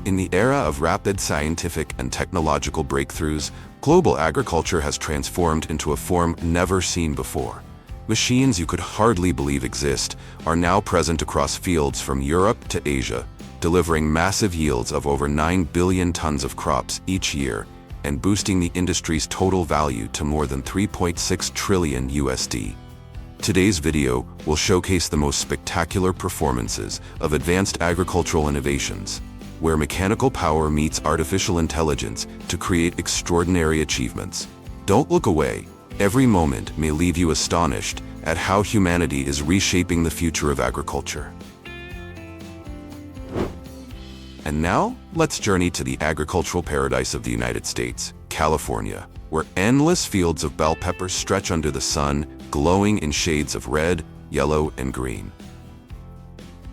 In the era of rapid scientific and technological breakthroughs, global agriculture has transformed into a form never seen before. Machines you could hardly believe exist are now present across fields from Europe to Asia, delivering massive yields of over 9 billion tons of crops each year and boosting the industry's total value to more than 3.6 trillion USD. Today's video will showcase the most spectacular performances of advanced agricultural innovations, where mechanical power meets artificial intelligence to create extraordinary achievements. Don't look away. Every moment may leave you astonished at how humanity is reshaping the future of agriculture. And now, let's journey to the agricultural paradise of the United States, California, where endless fields of bell peppers stretch under the sun, glowing in shades of red, yellow, and green.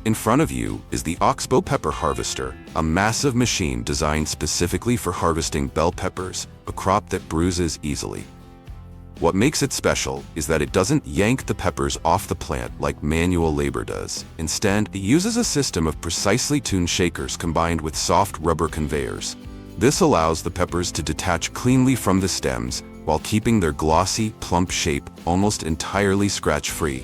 In front of you is the Oxbow Pepper Harvester, a massive machine designed specifically for harvesting bell peppers, a crop that bruises easily. What makes it special is that it doesn't yank the peppers off the plant like manual labor does. Instead, it uses a system of precisely tuned shakers combined with soft rubber conveyors. This allows the peppers to detach cleanly from the stems while keeping their glossy, plump shape almost entirely scratch-free.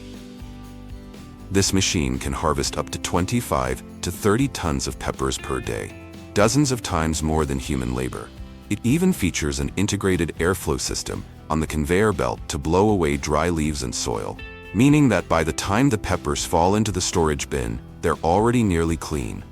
This machine can harvest up to 25 to 30 tons of peppers per day, dozens of times more than human labor. It even features an integrated airflow system on the conveyor belt to blow away dry leaves and soil, meaning that by the time the peppers fall into the storage bin, they're already nearly clean.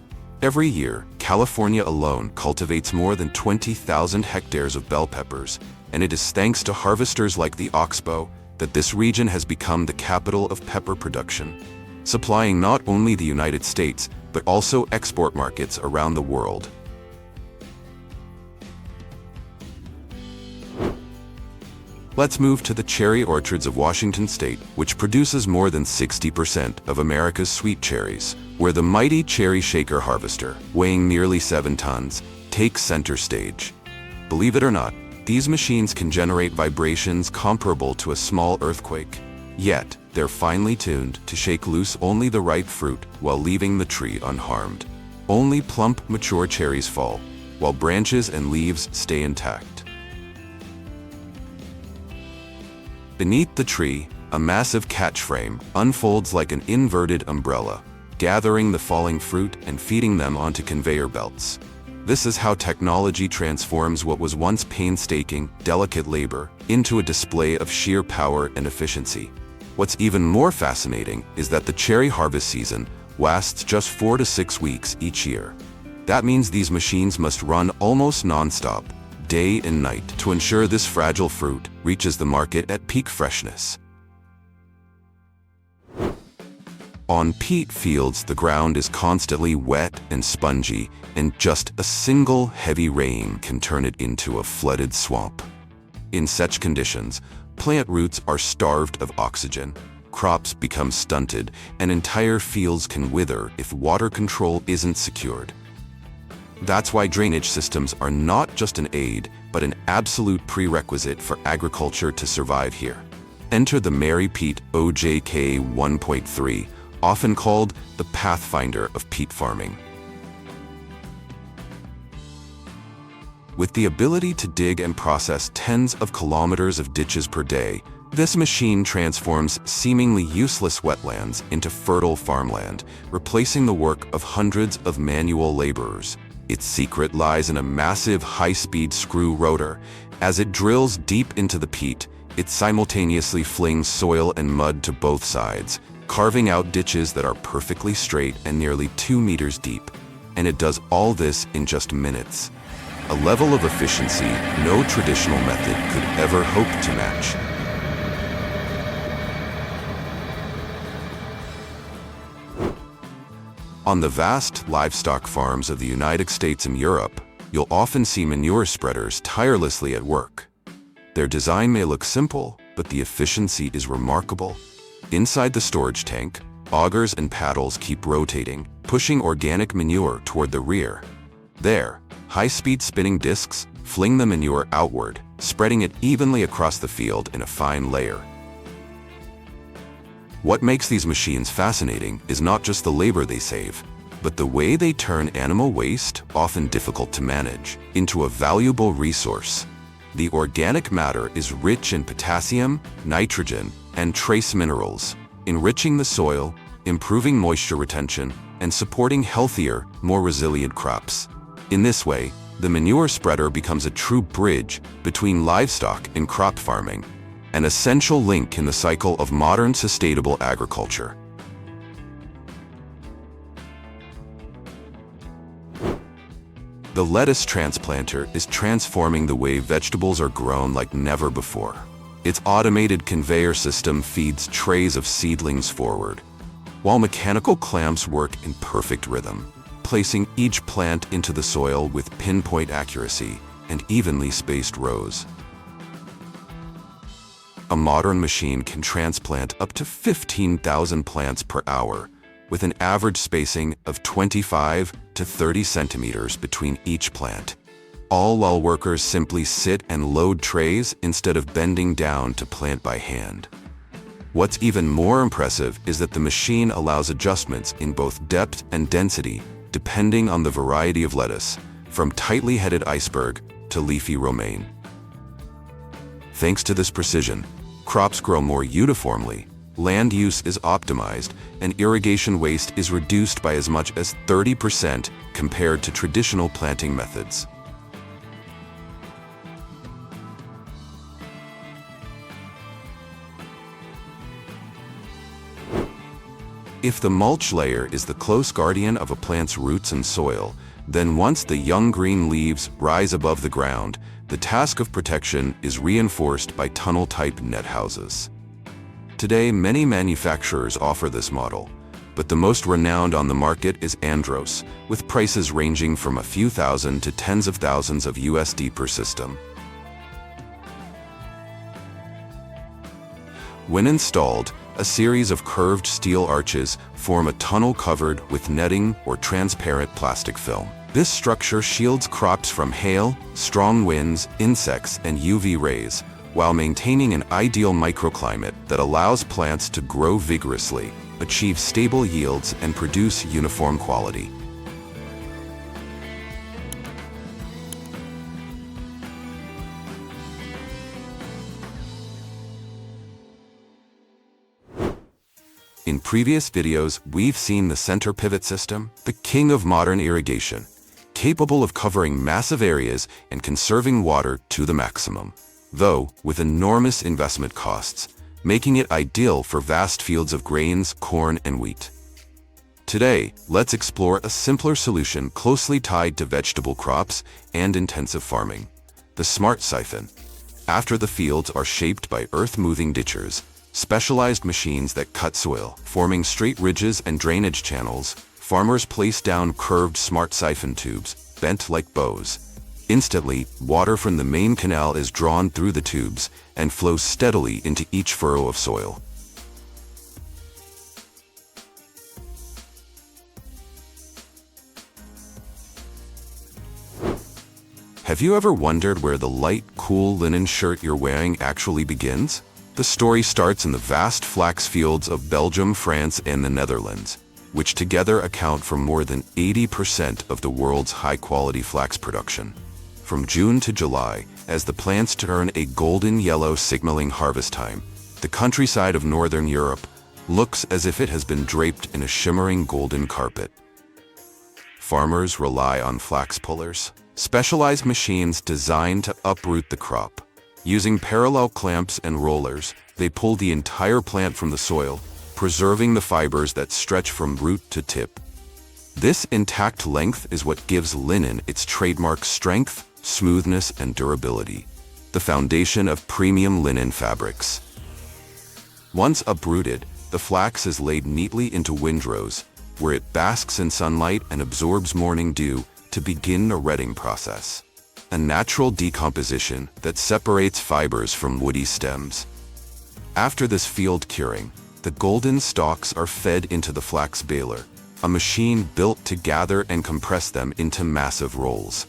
Every year, California alone cultivates more than 20,000 hectares of bell peppers, and it is thanks to harvesters like the Oxbow that this region has become the capital of pepper production, supplying not only the United States, but also export markets around the world. Let's move to the cherry orchards of Washington State, which produces more than 60% of America's sweet cherries, where the mighty cherry shaker harvester, weighing nearly 7 tons, takes center stage. Believe it or not, these machines can generate vibrations comparable to a small earthquake. Yet, they're finely tuned to shake loose only the ripe fruit while leaving the tree unharmed. Only plump, mature cherries fall, while branches and leaves stay intact. Beneath the tree, a massive catch frame unfolds like an inverted umbrella, gathering the falling fruit and feeding them onto conveyor belts. This is how technology transforms what was once painstaking, delicate labor into a display of sheer power and efficiency. What's even more fascinating is that the cherry harvest season lasts just 4 to 6 weeks each year. That means these machines must run almost non-stop, day and night, to ensure this fragile fruit reaches the market at peak freshness. On peat fields, the ground is constantly wet and spongy, and just a single heavy rain can turn it into a flooded swamp. In such conditions, plant roots are starved of oxygen, crops become stunted, and entire fields can wither if water control isn't secured. That's why drainage systems are not just an aid, but an absolute prerequisite for agriculture to survive here. Enter the Mary Peat OJK 1.3, often called the pathfinder of peat farming. With the ability to dig and process tens of kilometers of ditches per day, this machine transforms seemingly useless wetlands into fertile farmland, replacing the work of hundreds of manual laborers. Its secret lies in a massive high-speed screw rotor. As it drills deep into the peat, it simultaneously flings soil and mud to both sides, carving out ditches that are perfectly straight and nearly 2 meters deep. And it does all this in just minutes. A level of efficiency no traditional method could ever hope to match. On the vast livestock farms of the United States and Europe, you'll often see manure spreaders tirelessly at work. Their design may look simple, but the efficiency is remarkable. Inside the storage tank, augers and paddles keep rotating, pushing organic manure toward the rear. There, high-speed spinning discs fling the manure outward, spreading it evenly across the field in a fine layer. What makes these machines fascinating is not just the labor they save, but the way they turn animal waste, often difficult to manage, into a valuable resource. The organic matter is rich in potassium, nitrogen, and trace minerals, enriching the soil, improving moisture retention, and supporting healthier, more resilient crops. In this way, the manure spreader becomes a true bridge between livestock and crop farming, an essential link in the cycle of modern sustainable agriculture. The lettuce transplanter is transforming the way vegetables are grown like never before. Its automated conveyor system feeds trays of seedlings forward, while mechanical clamps work in perfect rhythm, placing each plant into the soil with pinpoint accuracy and evenly spaced rows. A modern machine can transplant up to 15,000 plants per hour, with an average spacing of 25 to 30 centimeters between each plant, all while workers simply sit and load trays instead of bending down to plant by hand. What's even more impressive is that the machine allows adjustments in both depth and density depending on the variety of lettuce, from tightly headed iceberg to leafy romaine. Thanks to this precision, crops grow more uniformly, land use is optimized, and irrigation waste is reduced by as much as 30% compared to traditional planting methods. If the mulch layer is the close guardian of a plant's roots and soil, then once the young green leaves rise above the ground, the task of protection is reinforced by tunnel-type net houses. Today, many manufacturers offer this model, but the most renowned on the market is Andros, with prices ranging from a few thousand to tens of thousands of USD per system. When installed, a series of curved steel arches form a tunnel covered with netting or transparent plastic film. This structure shields crops from hail, strong winds, insects, and UV rays, while maintaining an ideal microclimate that allows plants to grow vigorously, achieve stable yields, and produce uniform quality. In previous videos, we've seen the center pivot system, the king of modern irrigation, capable of covering massive areas and conserving water to the maximum, though with enormous investment costs, making it ideal for vast fields of grains, corn, and wheat. Today, let's explore a simpler solution closely tied to vegetable crops and intensive farming: the smart siphon. After the fields are shaped by earth-moving ditchers, specialized machines that cut soil, forming straight ridges and drainage channels, farmers place down curved smart siphon tubes, bent like bows. Instantly, water from the main canal is drawn through the tubes and flows steadily into each furrow of soil. Have you ever wondered where the light, cool linen shirt you're wearing actually begins? The story starts in the vast flax fields of Belgium, France, and the Netherlands, which together account for more than 80% of the world's high-quality flax production. From June to July, as the plants turn a golden yellow signaling harvest time, the countryside of Northern Europe looks as if it has been draped in a shimmering golden carpet. Farmers rely on flax pullers, specialized machines designed to uproot the crop. Using parallel clamps and rollers, they pull the entire plant from the soil, preserving the fibers that stretch from root to tip. This intact length is what gives linen its trademark strength, smoothness, and durability, the foundation of premium linen fabrics. Once uprooted, the flax is laid neatly into windrows, where it basks in sunlight and absorbs morning dew to begin a retting process, a natural decomposition that separates fibers from woody stems. After this field curing, the golden stalks are fed into the flax baler, a machine built to gather and compress them into massive rolls.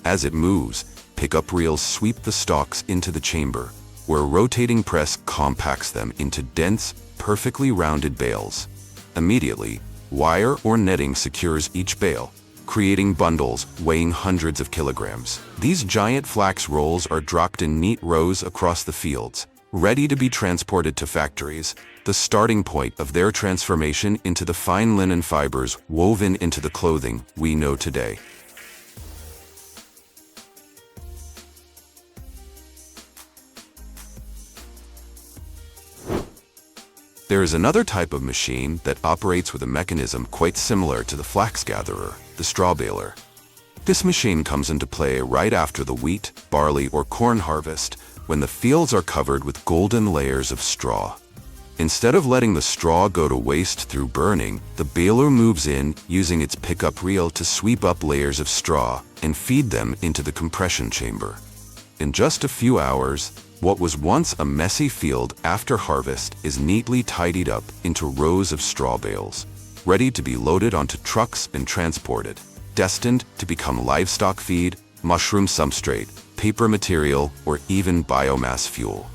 As it moves, pickup reels sweep the stalks into the chamber, where a rotating press compacts them into dense, perfectly rounded bales. Immediately, Wire or netting secures each bale, creating bundles weighing hundreds of kilograms. These giant flax rolls are dropped in neat rows across the fields, ready to be transported to factories, the starting point of their transformation into the fine linen fibers woven into the clothing we know today. There is another type of machine that operates with a mechanism quite similar to the flax gatherer, the straw baler. This machine comes into play right after the wheat, barley, or corn harvest, when the fields are covered with golden layers of straw. Instead of letting the straw go to waste through burning, the baler moves in using its pickup reel to sweep up layers of straw and feed them into the compression chamber. In just a few hours, what was once a messy field after harvest is neatly tidied up into rows of straw bales, ready to be loaded onto trucks and transported, destined to become livestock feed, mushroom substrate, paper material, or even biomass fuel.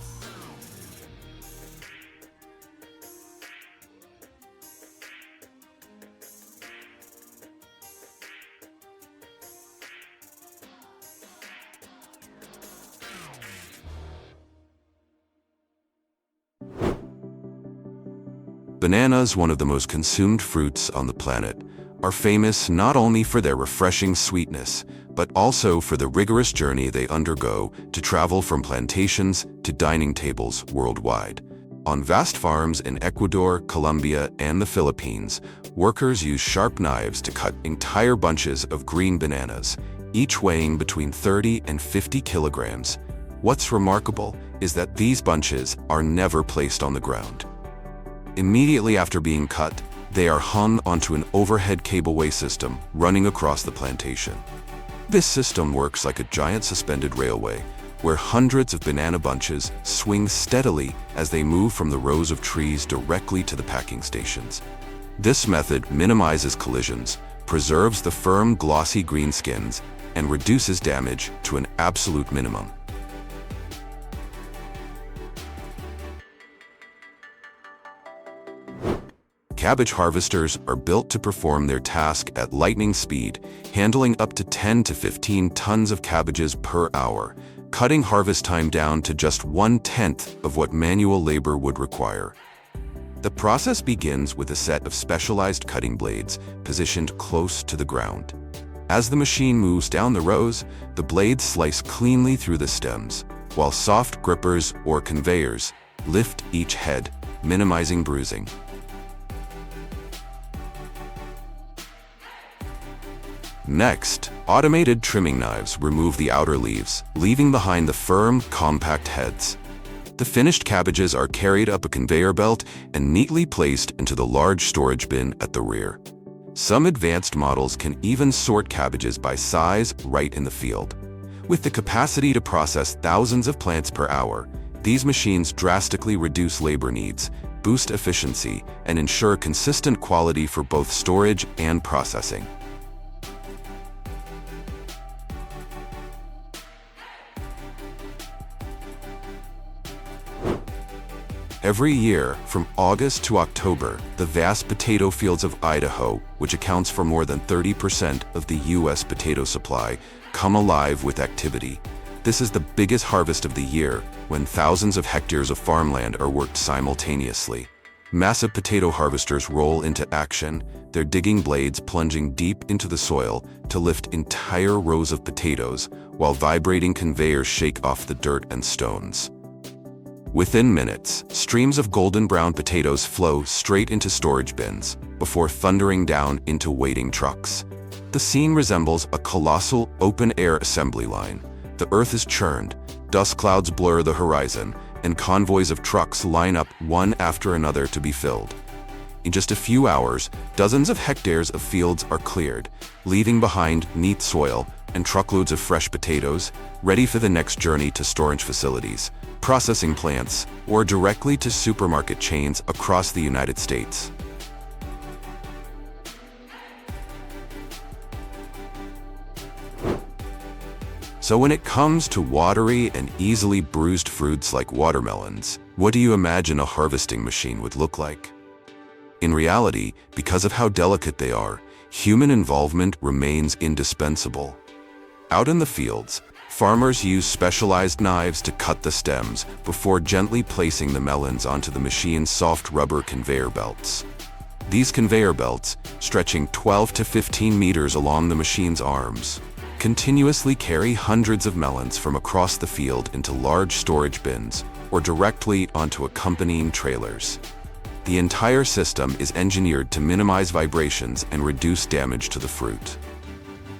Bananas, one of the most consumed fruits on the planet, are famous not only for their refreshing sweetness, but also for the rigorous journey they undergo to travel from plantations to dining tables worldwide. On vast farms in Ecuador, Colombia, and the Philippines, workers use sharp knives to cut entire bunches of green bananas, each weighing between 30 and 50 kilograms. What's remarkable is that these bunches are never placed on the ground. Immediately after being cut, they are hung onto an overhead cableway system running across the plantation. This system works like a giant suspended railway, where hundreds of banana bunches swing steadily as they move from the rows of trees directly to the packing stations. This method minimizes collisions, preserves the firm, glossy green skins, and reduces damage to an absolute minimum. Cabbage harvesters are built to perform their task at lightning speed, handling up to 10 to 15 tons of cabbages per hour, cutting harvest time down to just 1/10 of what manual labor would require. The process begins with a set of specialized cutting blades positioned close to the ground. As the machine moves down the rows, the blades slice cleanly through the stems, while soft grippers or conveyors lift each head, minimizing bruising. Next, automated trimming knives remove the outer leaves, leaving behind the firm, compact heads. The finished cabbages are carried up a conveyor belt and neatly placed into the large storage bin at the rear. Some advanced models can even sort cabbages by size right in the field. With the capacity to process thousands of plants per hour, these machines drastically reduce labor needs, boost efficiency, and ensure consistent quality for both storage and processing. Every year, from August to October, the vast potato fields of Idaho, which accounts for more than 30% of the U.S. potato supply, come alive with activity. This is the biggest harvest of the year, when thousands of hectares of farmland are worked simultaneously. Massive potato harvesters roll into action, their digging blades plunging deep into the soil to lift entire rows of potatoes, while vibrating conveyors shake off the dirt and stones. Within minutes, streams of golden brown potatoes flow straight into storage bins, before thundering down into waiting trucks. The scene resembles a colossal open-air assembly line. The earth is churned, dust clouds blur the horizon, and convoys of trucks line up one after another to be filled. In just a few hours, dozens of hectares of fields are cleared, leaving behind neat soil and truckloads of fresh potatoes, ready for the next journey to storage facilities, processing plants, or directly to supermarket chains across the United States. So when it comes to watery and easily bruised fruits like watermelons, what do you imagine a harvesting machine would look like? In reality, because of how delicate they are, human involvement remains indispensable. Out in the fields, farmers use specialized knives to cut the stems before gently placing the melons onto the machine's soft rubber conveyor belts. These conveyor belts, stretching 12 to 15 meters along the machine's arms, continuously carry hundreds of melons from across the field into large storage bins or directly onto accompanying trailers. The entire system is engineered to minimize vibrations and reduce damage to the fruit.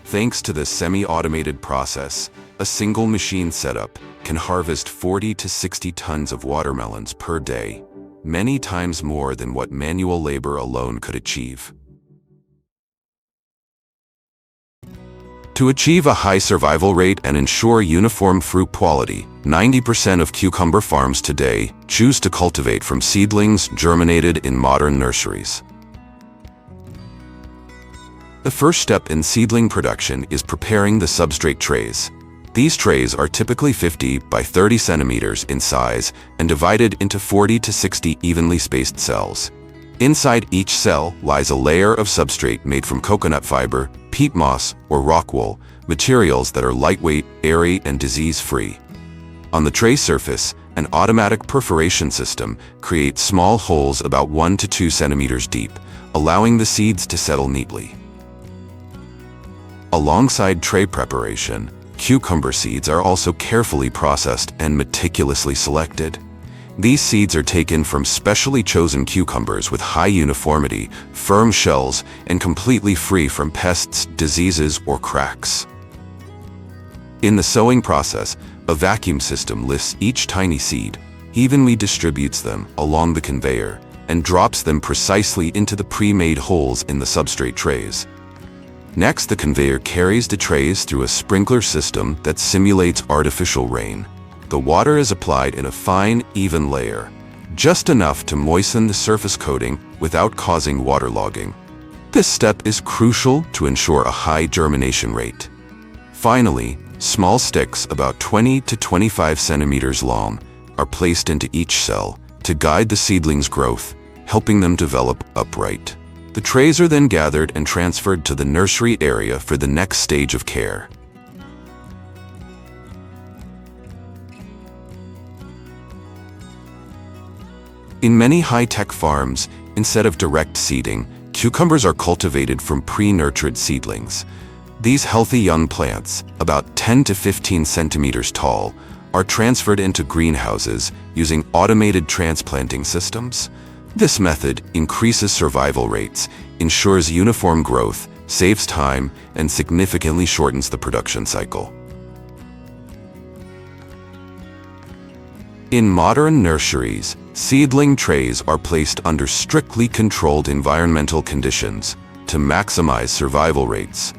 Thanks to this semi-automated process, a single machine setup can harvest 40 to 60 tons of watermelons per day, many times more than what manual labor alone could achieve. To achieve a high survival rate and ensure uniform fruit quality, 90% of cucumber farms today choose to cultivate from seedlings germinated in modern nurseries. The first step in seedling production is preparing the substrate trays. These trays are typically 50 by 30 centimeters in size and divided into 40 to 60 evenly spaced cells. Inside each cell lies a layer of substrate made from coconut fiber, peat moss, or rock wool, materials that are lightweight, airy, and disease-free. On the tray surface, an automatic perforation system creates small holes about 1 to 2 centimeters deep, allowing the seeds to settle neatly. Alongside tray preparation, cucumber seeds are also carefully processed and meticulously selected. These seeds are taken from specially chosen cucumbers with high uniformity, firm shells, and completely free from pests, diseases, or cracks. In the sowing process, a vacuum system lifts each tiny seed, evenly distributes them along the conveyor, and drops them precisely into the pre-made holes in the substrate trays. Next, the conveyor carries the trays through a sprinkler system that simulates artificial rain. The water is applied in a fine, even layer, just enough to moisten the surface coating without causing waterlogging. This step is crucial to ensure a high germination rate. Finally, small sticks about 20 to 25 centimeters long are placed into each cell to guide the seedling's growth, helping them develop upright. The trays are then gathered and transferred to the nursery area for the next stage of care. In many high-tech farms, instead of direct seeding, cucumbers are cultivated from pre-nurtured seedlings. These healthy young plants, about 10 to 15 centimeters tall, are transferred into greenhouses using automated transplanting systems. This method increases survival rates, ensures uniform growth, saves time, and significantly shortens the production cycle. In modern nurseries, seedling trays are placed under strictly controlled environmental conditions to maximize survival rates.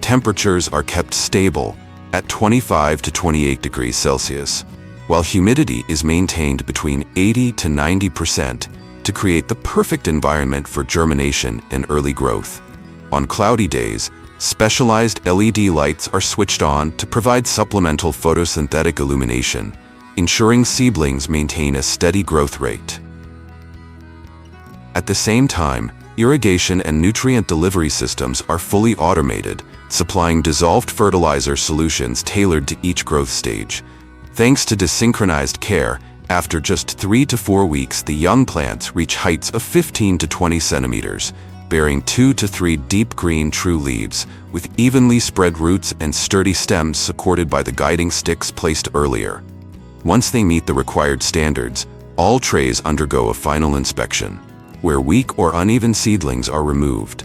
Temperatures are kept stable at 25 to 28 degrees Celsius, while humidity is maintained between 80 to 90% to create the perfect environment for germination and early growth. On cloudy days, specialized LED lights are switched on to provide supplemental photosynthetic illumination, ensuring seedlings maintain a steady growth rate. At the same time, irrigation and nutrient delivery systems are fully automated, supplying dissolved fertilizer solutions tailored to each growth stage. Thanks to desynchronized care, after just 3 to 4 weeks, the young plants reach heights of 15 to 20 centimeters, bearing 2 to 3 deep green true leaves, with evenly spread roots and sturdy stems supported by the guiding sticks placed earlier. Once they meet the required standards, all trays undergo a final inspection, where weak or uneven seedlings are removed.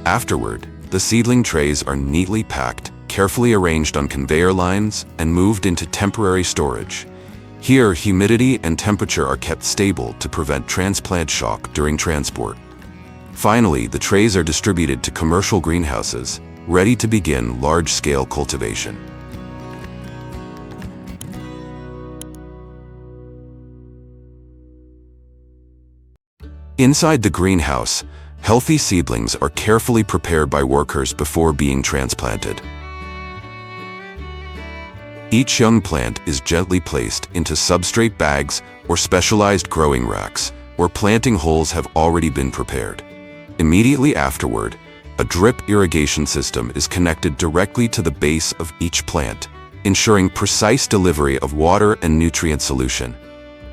Afterward, the seedling trays are neatly packed, carefully arranged on conveyor lines, and moved into temporary storage. Here, humidity and temperature are kept stable to prevent transplant shock during transport. Finally, the trays are distributed to commercial greenhouses, ready to begin large-scale cultivation. Inside the greenhouse, healthy seedlings are carefully prepared by workers before being transplanted. Each young plant is gently placed into substrate bags or specialized growing racks, where planting holes have already been prepared. Immediately afterward, a drip irrigation system is connected directly to the base of each plant, ensuring precise delivery of water and nutrient solution.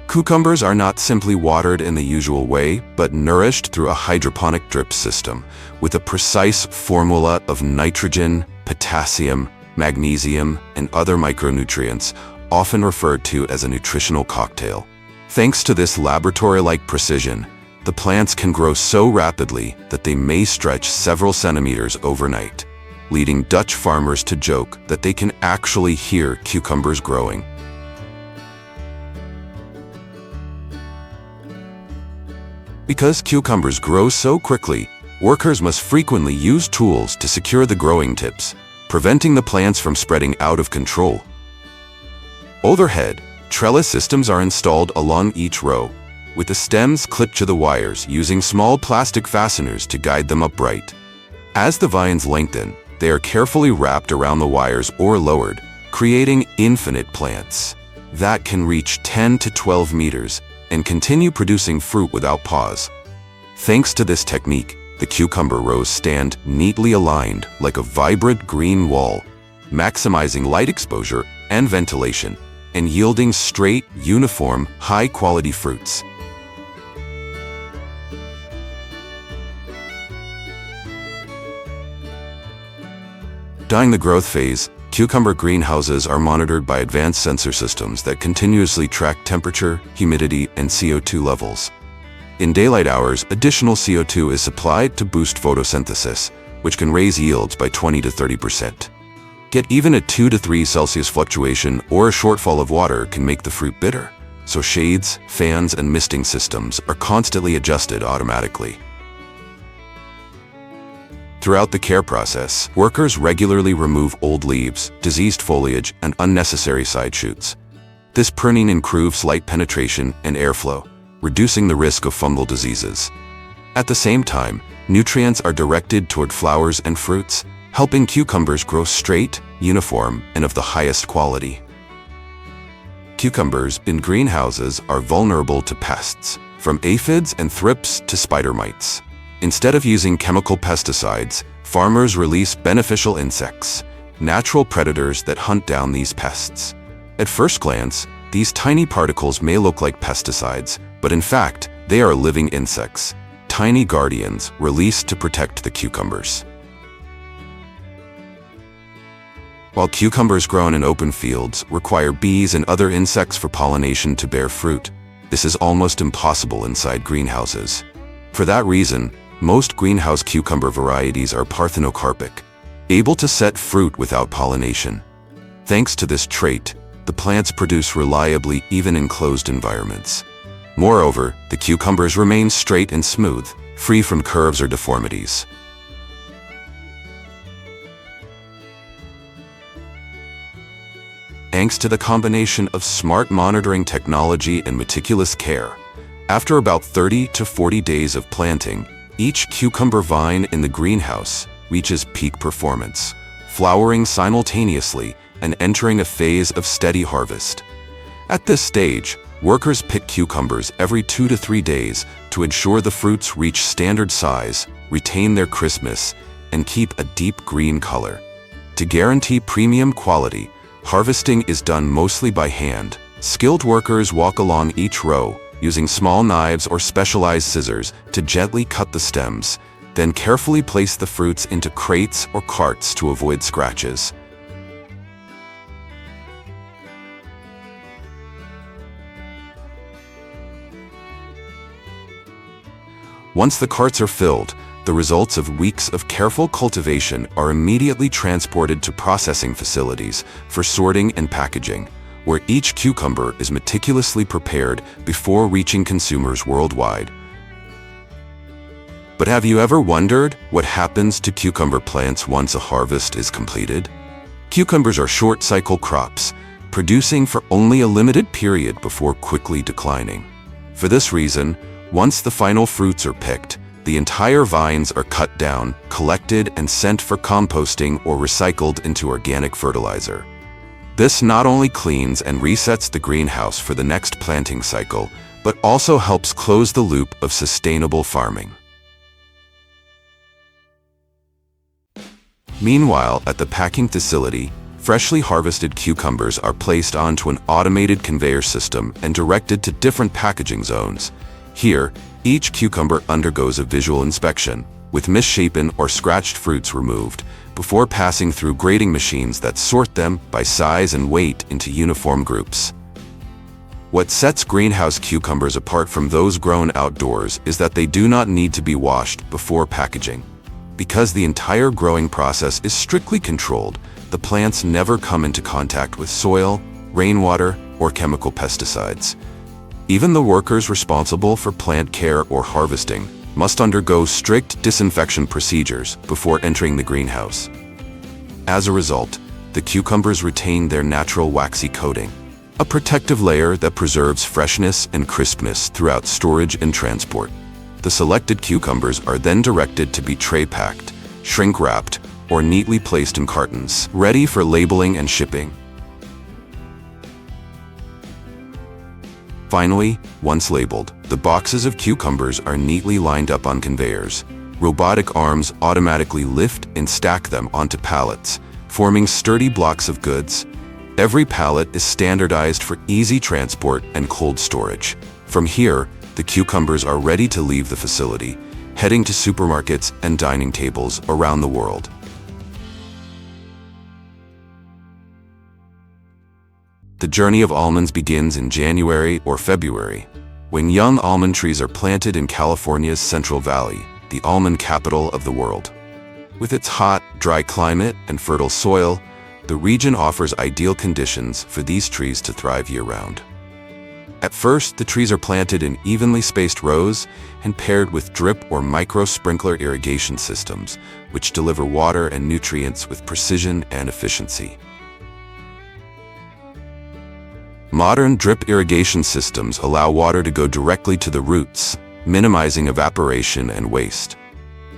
Cucumbers are not simply watered in the usual way, but nourished through a hydroponic drip system with a precise formula of nitrogen, potassium, magnesium, and other micronutrients, often referred to as a nutritional cocktail. Thanks to this laboratory-like precision, the plants can grow so rapidly that they may stretch several centimeters overnight, leading Dutch farmers to joke that they can actually hear cucumbers growing. Because cucumbers grow so quickly, workers must frequently use tools to secure the growing tips, preventing the plants from spreading out of control. Overhead, trellis systems are installed along each row, with the stems clipped to the wires using small plastic fasteners to guide them upright. As the vines lengthen, they are carefully wrapped around the wires or lowered, creating infinite plants that can reach 10 to 12 meters and continue producing fruit without pause. Thanks to this technique, the cucumber rows stand neatly aligned like a vibrant green wall, maximizing light exposure and ventilation, and yielding straight, uniform, high-quality fruits. During the growth phase, cucumber greenhouses are monitored by advanced sensor systems that continuously track temperature, humidity, and CO2 levels. In daylight hours, additional CO2 is supplied to boost photosynthesis, which can raise yields by 20 to 30%. Yet even a 2 to 3 Celsius fluctuation or a shortfall of water can make the fruit bitter, so shades, fans, and misting systems are constantly adjusted automatically. Throughout the care process, workers regularly remove old leaves, diseased foliage, and unnecessary side shoots. This pruning improves light penetration and airflow, reducing the risk of fungal diseases. At the same time, nutrients are directed toward flowers and fruits, helping cucumbers grow straight, uniform, and of the highest quality. Cucumbers in greenhouses are vulnerable to pests, from aphids and thrips to spider mites. Instead of using chemical pesticides, farmers release beneficial insects, natural predators that hunt down these pests. At first glance, these tiny particles may look like pesticides, but in fact, they are living insects, tiny guardians released to protect the cucumbers. While cucumbers grown in open fields require bees and other insects for pollination to bear fruit, this is almost impossible inside greenhouses. For that reason, most greenhouse cucumber varieties are parthenocarpic, able to set fruit without pollination. Thanks to this trait, the plants produce reliably even in closed environments. Moreover, the cucumbers remain straight and smooth, free from curves or deformities. Thanks to the combination of smart monitoring technology and meticulous care, after about 30 to 40 days of planting, each cucumber vine in the greenhouse reaches peak performance, flowering simultaneously and entering a phase of steady harvest. At this stage, workers pick cucumbers every 2 to 3 days to ensure the fruits reach standard size, retain their crispness, and keep a deep green color. To guarantee premium quality, harvesting is done mostly by hand. Skilled workers walk along each row, using small knives or specialized scissors to gently cut the stems, then carefully place the fruits into crates or carts to avoid scratches. Once the carts are filled, the results of weeks of careful cultivation are immediately transported to processing facilities for sorting and packaging, where each cucumber is meticulously prepared before reaching consumers worldwide. But have you ever wondered what happens to cucumber plants once a harvest is completed? Cucumbers are short-cycle crops, producing for only a limited period before quickly declining. For this reason, once the final fruits are picked, the entire vines are cut down, collected, and sent for composting or recycled into organic fertilizer. This not only cleans and resets the greenhouse for the next planting cycle, but also helps close the loop of sustainable farming. Meanwhile, at the packing facility, freshly harvested cucumbers are placed onto an automated conveyor system and directed to different packaging zones. Here, each cucumber undergoes a visual inspection, with misshapen or scratched fruits removed, before passing through grading machines that sort them by size and weight into uniform groups. What sets greenhouse cucumbers apart from those grown outdoors is that they do not need to be washed before packaging. Because the entire growing process is strictly controlled, the plants never come into contact with soil, rainwater, or chemical pesticides. Even the workers responsible for plant care or harvesting must undergo strict disinfection procedures before entering the greenhouse. As a result, the cucumbers retain their natural waxy coating, a protective layer that preserves freshness and crispness throughout storage and transport. The selected cucumbers are then directed to be tray-packed, shrink-wrapped, or neatly placed in cartons, ready for labeling and shipping. Finally, once labeled, the boxes of cucumbers are neatly lined up on conveyors. Robotic arms automatically lift and stack them onto pallets, forming sturdy blocks of goods. Every pallet is standardized for easy transport and cold storage. From here, the cucumbers are ready to leave the facility, heading to supermarkets and dining tables around the world. The journey of almonds begins in January or February, when young almond trees are planted in California's Central Valley, the almond capital of the world. With its hot, dry climate and fertile soil, the region offers ideal conditions for these trees to thrive year-round. At first, the trees are planted in evenly spaced rows and paired with drip or micro-sprinkler irrigation systems, which deliver water and nutrients with precision and efficiency. Modern drip irrigation systems allow water to go directly to the roots, minimizing evaporation and waste.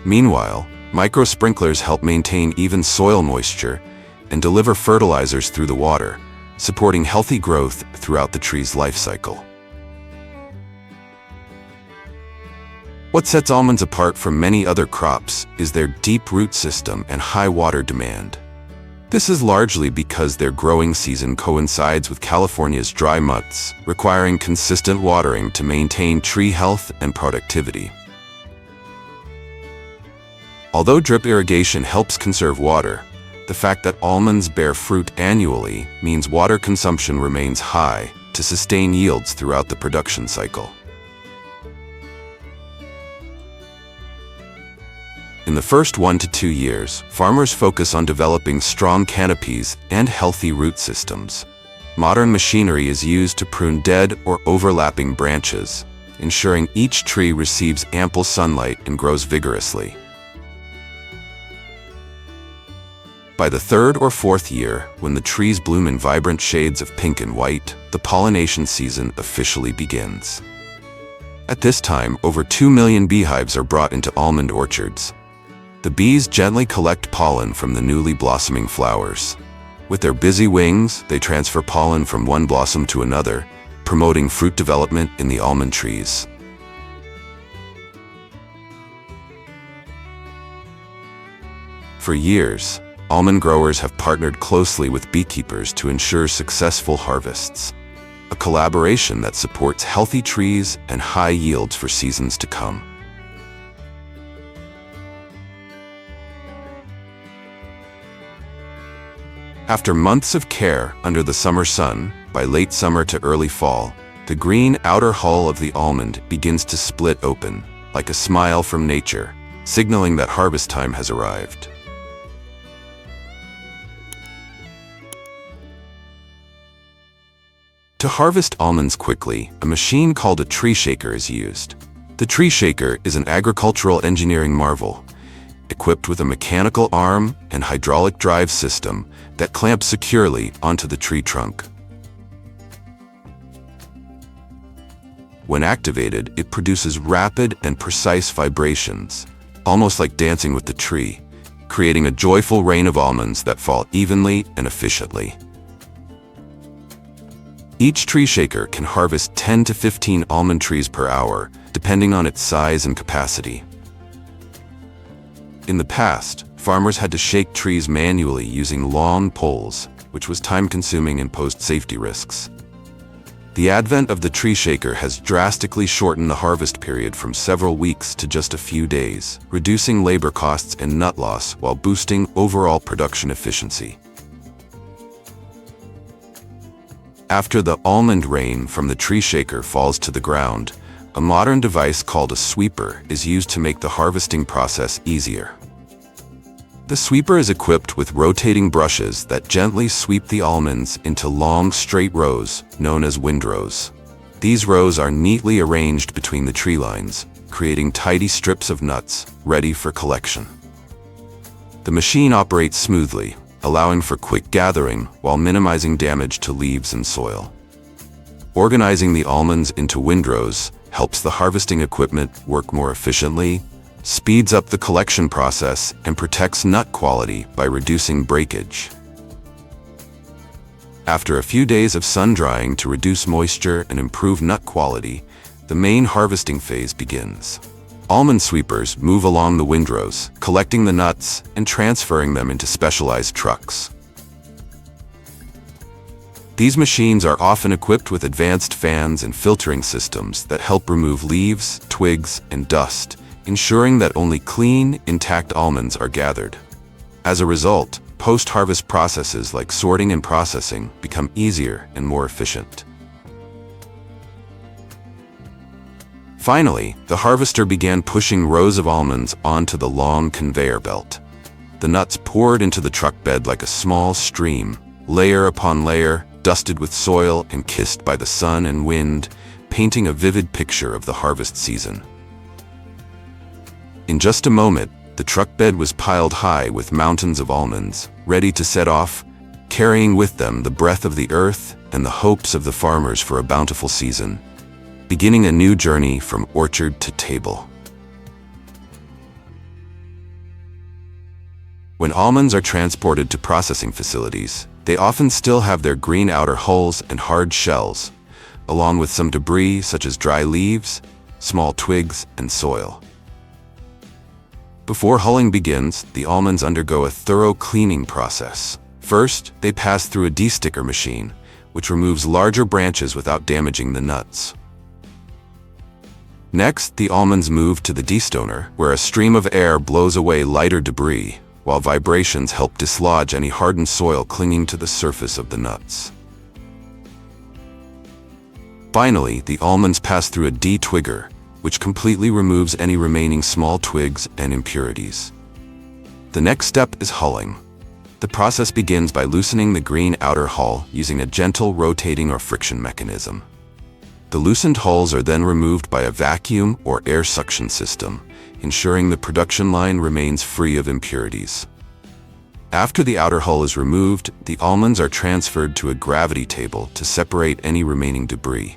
Meanwhile, micro-sprinklers help maintain even soil moisture and deliver fertilizers through the water, supporting healthy growth throughout the tree's life cycle. What sets almonds apart from many other crops is their deep root system and high water demand. This is largely because their growing season coincides with California's dry months, requiring consistent watering to maintain tree health and productivity. Although drip irrigation helps conserve water, the fact that almonds bear fruit annually means water consumption remains high to sustain yields throughout the production cycle. In the first 1 to 2 years, farmers focus on developing strong canopies and healthy root systems. Modern machinery is used to prune dead or overlapping branches, ensuring each tree receives ample sunlight and grows vigorously. By the 3rd or 4th year, when the trees bloom in vibrant shades of pink and white, the pollination season officially begins. At this time, over 2 million beehives are brought into almond orchards. The bees gently collect pollen from the newly blossoming flowers. With their busy wings, they transfer pollen from one blossom to another, promoting fruit development in the almond trees. For years, almond growers have partnered closely with beekeepers to ensure successful harvests, a collaboration that supports healthy trees and high yields for seasons to come. After months of care under the summer sun, by late summer to early fall, the green outer hull of the almond begins to split open, like a smile from nature, signaling that harvest time has arrived. To harvest almonds quickly, a machine called a tree shaker is used. The tree shaker is an agricultural engineering marvel, equipped with a mechanical arm and hydraulic drive system that clamps securely onto the tree trunk. When activated, it produces rapid and precise vibrations, almost like dancing with the tree, creating a joyful rain of almonds that fall evenly and efficiently. Each tree shaker can harvest 10 to 15 almond trees per hour, depending on its size and capacity. In the past, farmers had to shake trees manually using long poles, which was time-consuming and posed safety risks. The advent of the tree shaker has drastically shortened the harvest period from several weeks to just a few days, reducing labor costs and nut loss while boosting overall production efficiency. After the almond rain from the tree shaker falls to the ground, a modern device called a sweeper is used to make the harvesting process easier. The sweeper is equipped with rotating brushes that gently sweep the almonds into long, straight rows, known as windrows. These rows are neatly arranged between the tree lines, creating tidy strips of nuts, ready for collection. The machine operates smoothly, allowing for quick gathering while minimizing damage to leaves and soil. Organizing the almonds into windrows helps the harvesting equipment work more efficiently, speeds up the collection process, and protects nut quality by reducing breakage. After a few days of sun drying to reduce moisture and improve nut quality, the main harvesting phase begins. Almond sweepers move along the windrows, collecting the nuts and transferring them into specialized trucks. These machines are often equipped with advanced fans and filtering systems that help remove leaves, twigs, and dust, ensuring that only clean, intact almonds are gathered. As a result, post-harvest processes like sorting and processing become easier and more efficient. Finally, the harvester began pushing rows of almonds onto the long conveyor belt. The nuts poured into the truck bed like a small stream, layer upon layer, dusted with soil and kissed by the sun and wind, painting a vivid picture of the harvest season. In just a moment, the truck bed was piled high with mountains of almonds, ready to set off, carrying with them the breath of the earth and the hopes of the farmers for a bountiful season, beginning a new journey from orchard to table. When almonds are transported to processing facilities, they often still have their green outer hulls and hard shells, along with some debris such as dry leaves, small twigs, and soil. Before hulling begins, the almonds undergo a thorough cleaning process. First, they pass through a desticker machine, which removes larger branches without damaging the nuts. Next, the almonds move to the destoner, where a stream of air blows away lighter debris, while vibrations help dislodge any hardened soil clinging to the surface of the nuts. Finally, the almonds pass through a detwigger, which completely removes any remaining small twigs and impurities. The next step is hulling. The process begins by loosening the green outer hull using a gentle rotating or friction mechanism. The loosened hulls are then removed by a vacuum or air suction system, ensuring the production line remains free of impurities. After the outer hull is removed, the almonds are transferred to a gravity table to separate any remaining debris.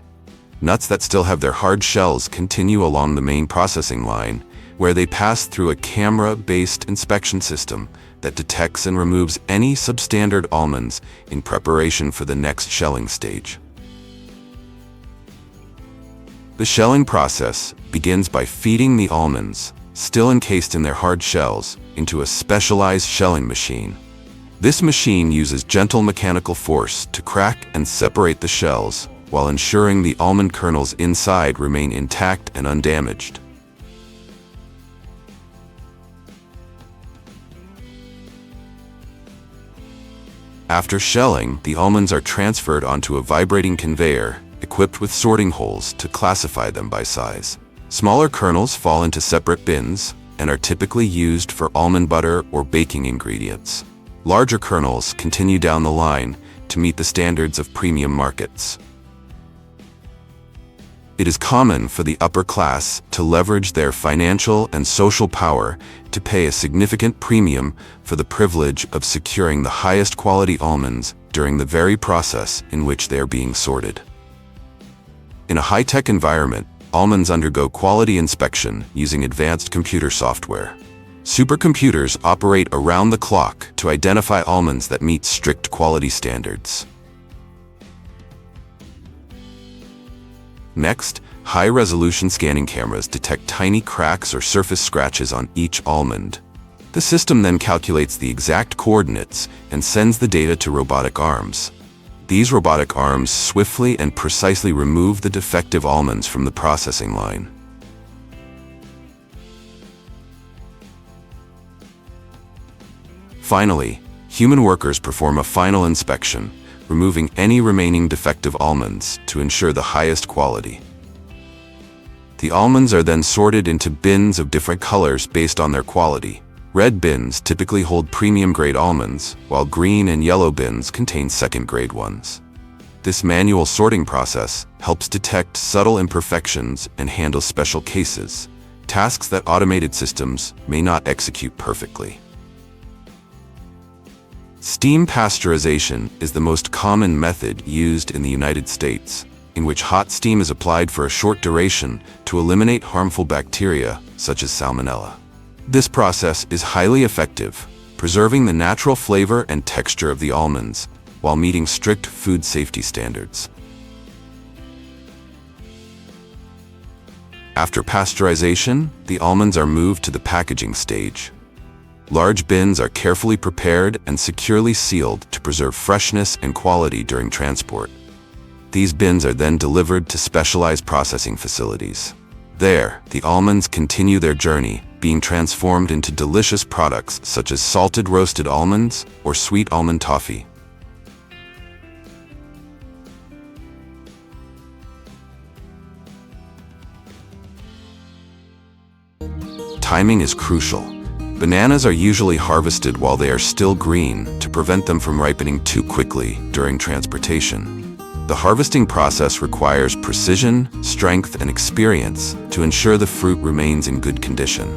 Nuts that still have their hard shells continue along the main processing line, where they pass through a camera-based inspection system that detects and removes any substandard almonds in preparation for the next shelling stage. The shelling process begins by feeding the almonds, still encased in their hard shells, into a specialized shelling machine. This machine uses gentle mechanical force to crack and separate the shells, while ensuring the almond kernels inside remain intact and undamaged. After shelling, the almonds are transferred onto a vibrating conveyor, equipped with sorting holes to classify them by size. Smaller kernels fall into separate bins and are typically used for almond butter or baking ingredients. Larger kernels continue down the line to meet the standards of premium markets. It is common for the upper class to leverage their financial and social power to pay a significant premium for the privilege of securing the highest quality almonds during the very process in which they are being sorted. In a high-tech environment, almonds undergo quality inspection using advanced computer software. Supercomputers operate around the clock to identify almonds that meet strict quality standards. Next, high-resolution scanning cameras detect tiny cracks or surface scratches on each almond. The system then calculates the exact coordinates and sends the data to robotic arms. These robotic arms swiftly and precisely remove the defective almonds from the processing line. Finally, human workers perform a final inspection, removing any remaining defective almonds to ensure the highest quality. The almonds are then sorted into bins of different colors based on their quality. Red bins typically hold premium-grade almonds, while green and yellow bins contain second-grade ones. This manual sorting process helps detect subtle imperfections and handle special cases, tasks that automated systems may not execute perfectly. Steam pasteurization is the most common method used in the United States, in which hot steam is applied for a short duration to eliminate harmful bacteria such as Salmonella. This process is highly effective, preserving the natural flavor and texture of the almonds while meeting strict food safety standards. After pasteurization, the almonds are moved to the packaging stage. Large bins are carefully prepared and securely sealed to preserve freshness and quality during transport. These bins are then delivered to specialized processing facilities. There, the almonds continue their journey, being transformed into delicious products such as salted roasted almonds or sweet almond toffee. Timing is crucial. Bananas are usually harvested while they are still green to prevent them from ripening too quickly during transportation. The harvesting process requires precision, strength, and experience to ensure the fruit remains in good condition.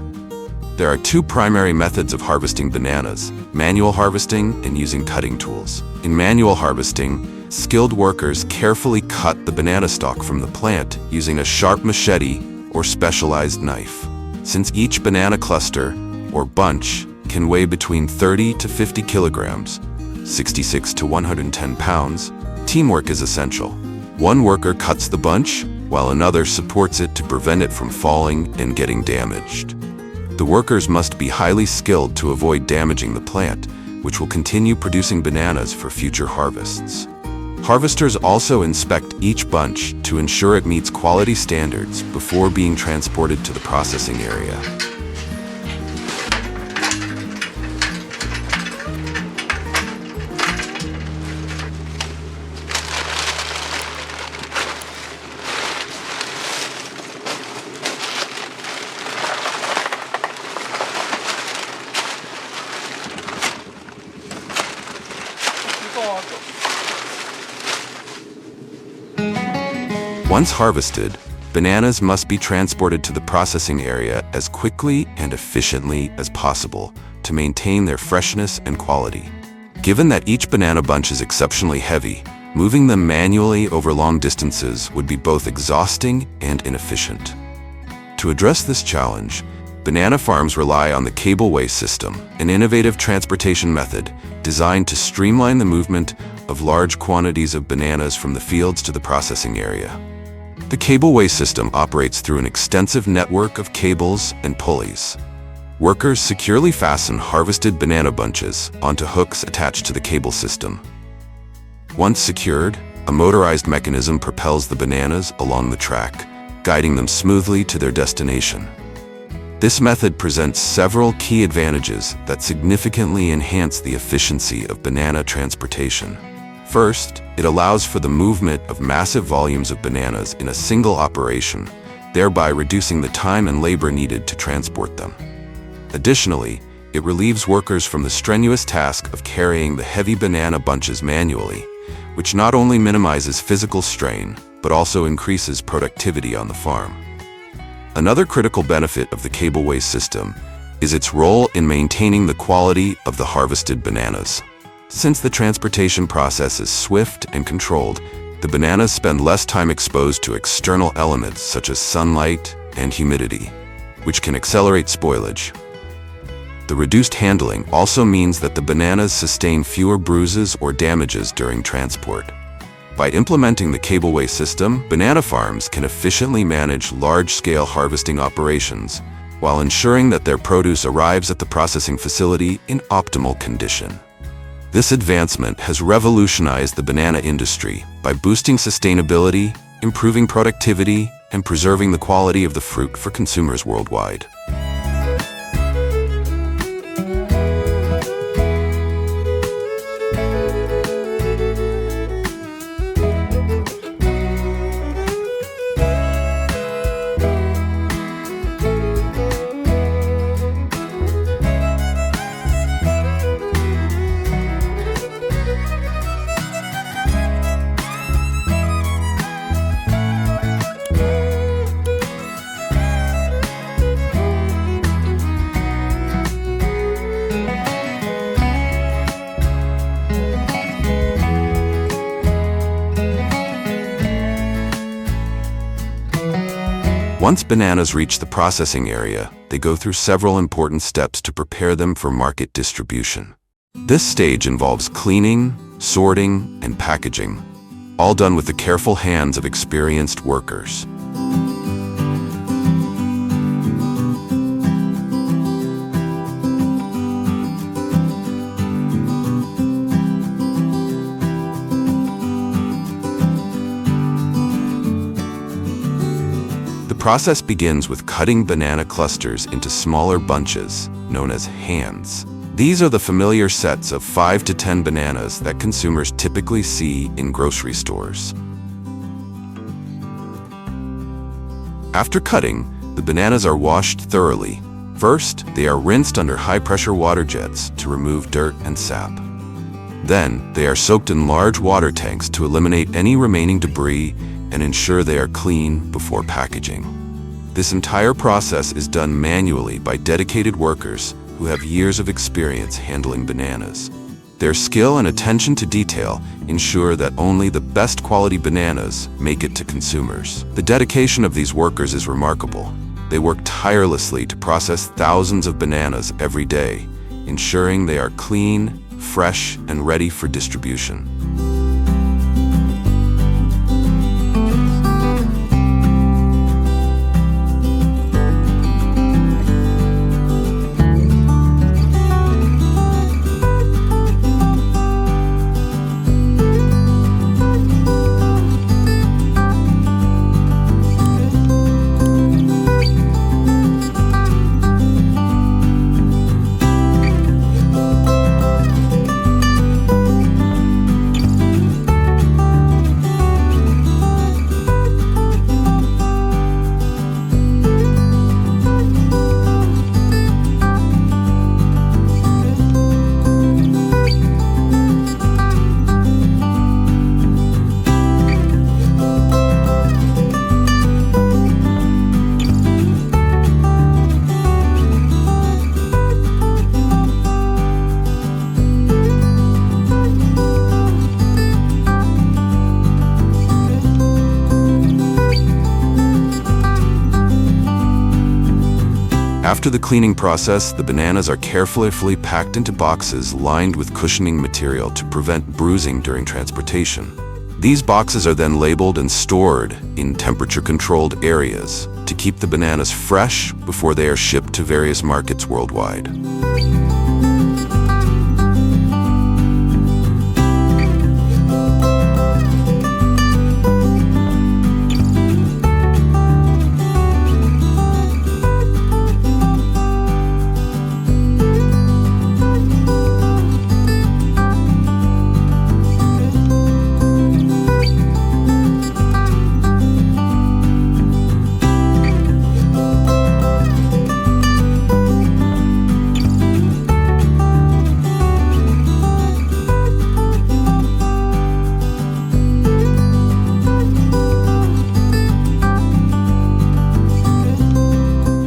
There are two primary methods of harvesting bananas: manual harvesting and using cutting tools. In manual harvesting, skilled workers carefully cut the banana stalk from the plant using a sharp machete or specialized knife. Since each banana cluster or bunch can weigh between 30 to 50 kilograms, 66 to 110 pounds, teamwork is essential. One worker cuts the bunch, while another supports it to prevent it from falling and getting damaged. The workers must be highly skilled to avoid damaging the plant, which will continue producing bananas for future harvests. Harvesters also inspect each bunch to ensure it meets quality standards before being transported to the processing area. Once harvested, bananas must be transported to the processing area as quickly and efficiently as possible to maintain their freshness and quality. Given that each banana bunch is exceptionally heavy, moving them manually over long distances would be both exhausting and inefficient. To address this challenge, banana farms rely on the cableway system, an innovative transportation method designed to streamline the movement of large quantities of bananas from the fields to the processing area. The cableway system operates through an extensive network of cables and pulleys. Workers securely fasten harvested banana bunches onto hooks attached to the cable system. Once secured, a motorized mechanism propels the bananas along the track, guiding them smoothly to their destination. This method presents several key advantages that significantly enhance the efficiency of banana transportation. First, it allows for the movement of massive volumes of bananas in a single operation, thereby reducing the time and labor needed to transport them. Additionally, it relieves workers from the strenuous task of carrying the heavy banana bunches manually, which not only minimizes physical strain, but also increases productivity on the farm. Another critical benefit of the cableway system is its role in maintaining the quality of the harvested bananas. Since the transportation process is swift and controlled, the bananas spend less time exposed to external elements such as sunlight and humidity, which can accelerate spoilage. The reduced handling also means that the bananas sustain fewer bruises or damages during transport. By implementing the cableway system, banana farms can efficiently manage large-scale harvesting operations while ensuring that their produce arrives at the processing facility in optimal condition. This advancement has revolutionized the banana industry by boosting sustainability, improving productivity, and preserving the quality of the fruit for consumers worldwide. Once bananas reach the processing area, they go through several important steps to prepare them for market distribution. This stage involves cleaning, sorting, and packaging, all done with the careful hands of experienced workers. The process begins with cutting banana clusters into smaller bunches, known as hands. These are the familiar sets of 5 to 10 bananas that consumers typically see in grocery stores. After cutting, the bananas are washed thoroughly. First, they are rinsed under high-pressure water jets to remove dirt and sap. Then, they are soaked in large water tanks to eliminate any remaining debris and ensure they are clean before packaging. This entire process is done manually by dedicated workers who have years of experience handling bananas. Their skill and attention to detail ensure that only the best quality bananas make it to consumers. The dedication of these workers is remarkable. They work tirelessly to process thousands of bananas every day, ensuring they are clean, fresh, and ready for distribution. After the cleaning process, the bananas are carefully packed into boxes lined with cushioning material to prevent bruising during transportation. These boxes are then labeled and stored in temperature-controlled areas to keep the bananas fresh before they are shipped to various markets worldwide.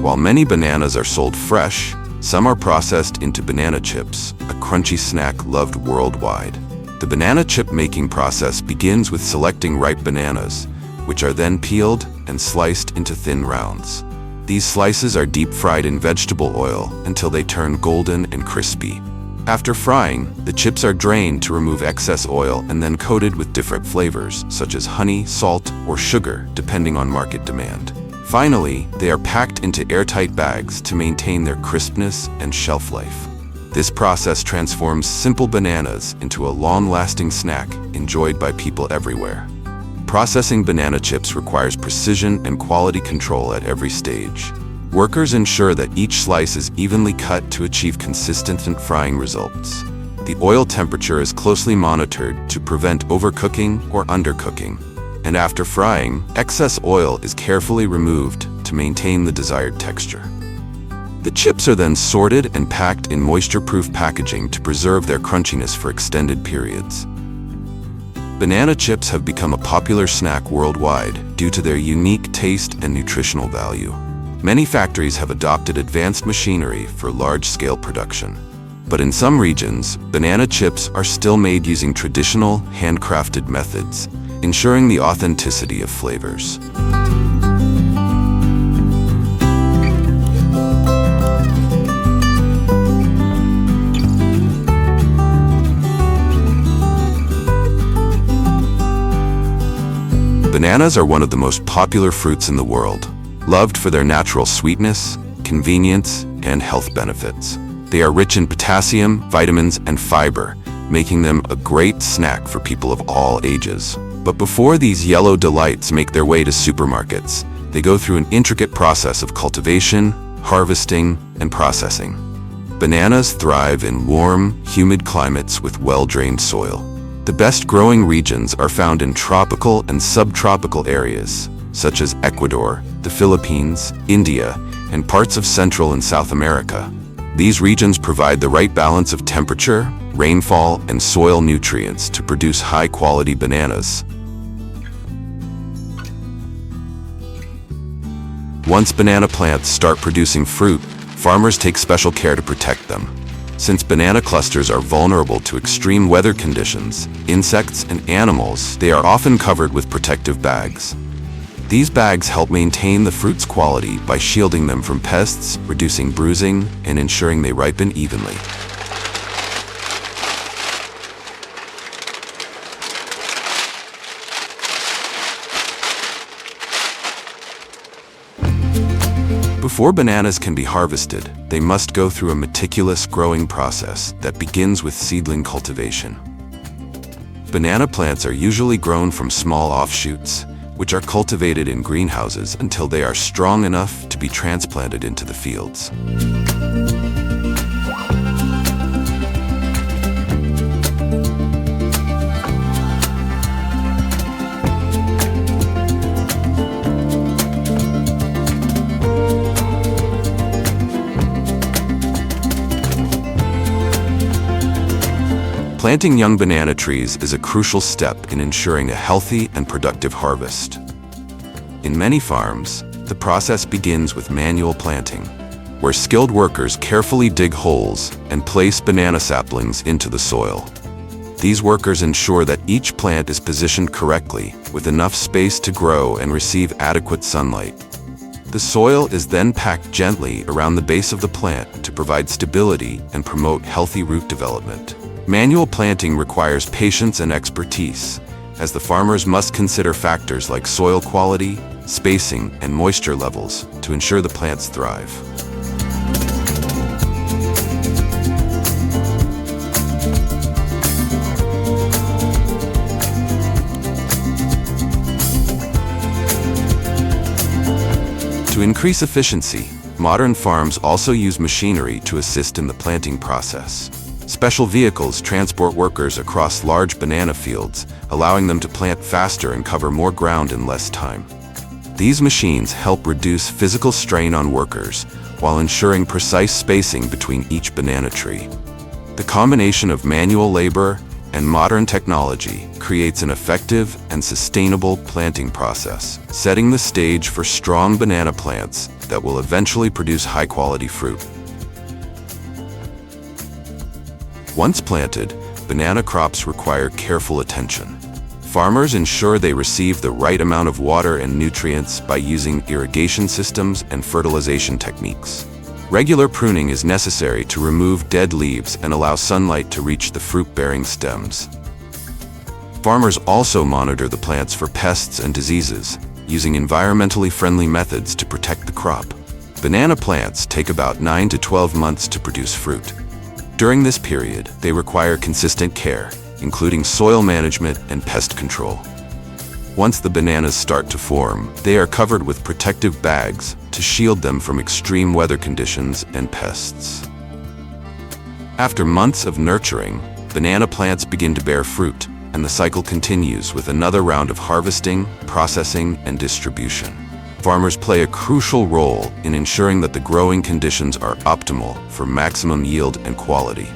While many bananas are sold fresh, some are processed into banana chips, a crunchy snack loved worldwide. The banana chip making process begins with selecting ripe bananas, which are then peeled and sliced into thin rounds. These slices are deep fried in vegetable oil until they turn golden and crispy. After frying, the chips are drained to remove excess oil and then coated with different flavors, such as honey, salt, or sugar, depending on market demand. Finally, they are packed into airtight bags to maintain their crispness and shelf life. This process transforms simple bananas into a long-lasting snack enjoyed by people everywhere. Processing banana chips requires precision and quality control at every stage. Workers ensure that each slice is evenly cut to achieve consistent frying results. The oil temperature is closely monitored to prevent overcooking or undercooking. And after frying, excess oil is carefully removed to maintain the desired texture. The chips are then sorted and packed in moisture-proof packaging to preserve their crunchiness for extended periods. Banana chips have become a popular snack worldwide due to their unique taste and nutritional value. Many factories have adopted advanced machinery for large-scale production. But in some regions, banana chips are still made using traditional, handcrafted methods, ensuring the authenticity of flavors. Bananas are one of the most popular fruits in the world, loved for their natural sweetness, convenience, and health benefits. They are rich in potassium, vitamins, and fiber, making them a great snack for people of all ages. But before these yellow delights make their way to supermarkets, they go through an intricate process of cultivation, harvesting, and processing. Bananas thrive in warm, humid climates with well-drained soil. The best growing regions are found in tropical and subtropical areas, such as Ecuador, the Philippines, India, and parts of Central and South America. These regions provide the right balance of temperature, rainfall, and soil nutrients to produce high-quality bananas. Once banana plants start producing fruit, farmers take special care to protect them. Since banana clusters are vulnerable to extreme weather conditions, insects, and animals, they are often covered with protective bags. These bags help maintain the fruit's quality by shielding them from pests, reducing bruising, and ensuring they ripen evenly. Before bananas can be harvested, they must go through a meticulous growing process that begins with seedling cultivation. Banana plants are usually grown from small offshoots, which are cultivated in greenhouses until they are strong enough to be transplanted into the fields. Planting young banana trees is a crucial step in ensuring a healthy and productive harvest. In many farms, the process begins with manual planting, where skilled workers carefully dig holes and place banana saplings into the soil. These workers ensure that each plant is positioned correctly, with enough space to grow and receive adequate sunlight. The soil is then packed gently around the base of the plant to provide stability and promote healthy root development. Manual planting requires patience and expertise, as the farmers must consider factors like soil quality, spacing, and moisture levels to ensure the plants thrive. To increase efficiency, modern farms also use machinery to assist in the planting process. Special vehicles transport workers across large banana fields, allowing them to plant faster and cover more ground in less time. These machines help reduce physical strain on workers while ensuring precise spacing between each banana tree. The combination of manual labor and modern technology creates an effective and sustainable planting process, setting the stage for strong banana plants that will eventually produce high-quality fruit. Once planted, banana crops require careful attention. Farmers ensure they receive the right amount of water and nutrients by using irrigation systems and fertilization techniques. Regular pruning is necessary to remove dead leaves and allow sunlight to reach the fruit-bearing stems. Farmers also monitor the plants for pests and diseases, using environmentally friendly methods to protect the crop. Banana plants take about 9 to 12 months to produce fruit. During this period, they require consistent care, including soil management and pest control. Once the bananas start to form, they are covered with protective bags to shield them from extreme weather conditions and pests. After months of nurturing, banana plants begin to bear fruit, and the cycle continues with another round of harvesting, processing, and distribution. Farmers play a crucial role in ensuring that the growing conditions are optimal for maximum yield and quality.